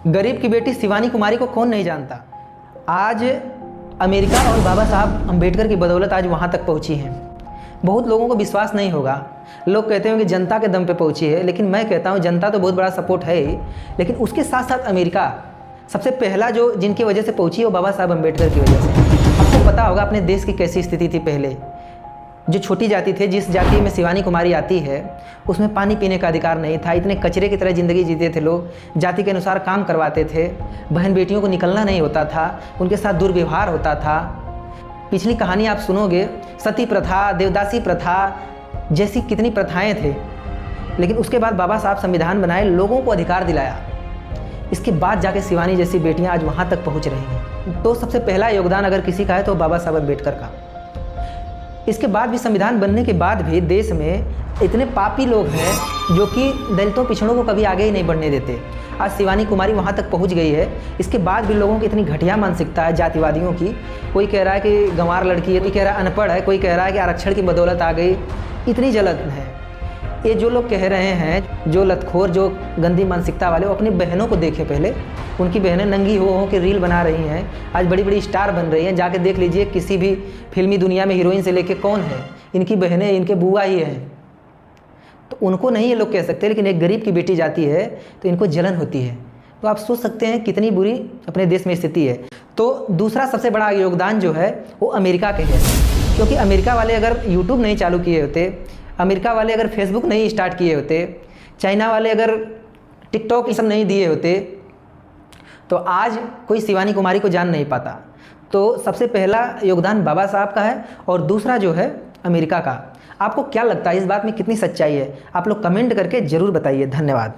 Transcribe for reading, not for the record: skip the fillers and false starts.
गरीब की बेटी शिवानी कुमारी को कौन नहीं जानता। आज अमेरिका और बाबा साहब अम्बेडकर की बदौलत आज वहाँ तक पहुँची हैं। बहुत लोगों को विश्वास नहीं होगा, लोग कहते हैं कि जनता के दम पे पहुँची है, लेकिन मैं कहता हूँ जनता तो बहुत बड़ा सपोर्ट है ही, लेकिन उसके साथ साथ अमेरिका सबसे पहला जो जिनकी वजह से पहुँची है वो बाबा साहब अम्बेडकर की वजह से। आपको पता होगा अपने देश की कैसी स्थिति थी पहले। जो छोटी जाति थे, जिस जाति में शिवानी कुमारी आती है, उसमें पानी पीने का अधिकार नहीं था। इतने कचरे की तरह ज़िंदगी जीते थे लोग, जाति के अनुसार काम करवाते थे, बहन बेटियों को निकलना नहीं होता था, उनके साथ दुर्व्यवहार होता था। पिछली कहानी आप सुनोगे, सती प्रथा, देवदासी प्रथा जैसी कितनी प्रथाएं थे, लेकिन उसके बाद बाबा साहब संविधान बनाए, लोगों को अधिकार दिलाया। इसके बाद जाके शिवानी जैसी बेटियां आज वहाँ तक पहुँच रही हैं। तो सबसे पहला योगदान अगर किसी का है तो बाबा साहब अम्बेडकर का। इसके बाद भी, संविधान बनने के बाद भी देश में इतने पापी लोग हैं जो कि दलितों पिछड़ों को कभी आगे ही नहीं बढ़ने देते। आज शिवानी कुमारी वहाँ तक पहुँच गई है, इसके बाद भी लोगों की इतनी घटिया मानसिकता है जातिवादियों की। कोई कह रहा है कि गंवार लड़की है, कोई कह रहा है अनपढ़ है, कोई कह रहा है कि आरक्षण की बदौलत आ गई। इतनी जलन है। ये जो लोग कह रहे हैं, जो लतखोर, जो गंदी मानसिकता वाले, वो अपनी बहनों को देखें पहले। उनकी बहनें नंगी हो के रील बना रही हैं, आज बड़ी बड़ी स्टार बन रही हैं। जाके देख लीजिए, किसी भी फिल्मी दुनिया में हीरोइन से लेके कौन है, इनकी बहनें, इनके बुआ ही हैं। तो उनको नहीं ये लोग कह सकते, लेकिन एक गरीब की बेटी जाती है तो इनको जलन होती है। तो आप सोच सकते हैं कितनी बुरी अपने देश में स्थिति है। तो दूसरा सबसे बड़ा योगदान जो है वो अमेरिका के है, क्योंकि अमेरिका वाले अगर यूट्यूब नहीं चालू किए होते, अमेरिका वाले अगर फेसबुक नहीं स्टार्ट किए होते, चाइना वाले अगर टिकटॉक ये सब नहीं दिए होते, तो आज कोई शिवानी कुमारी को जान नहीं पाता। तो सबसे पहला योगदान बाबा साहब का है और दूसरा जो है अमेरिका का। आपको क्या लगता है इस बात में कितनी सच्चाई है? आप लोग कमेंट करके ज़रूर बताइए। धन्यवाद।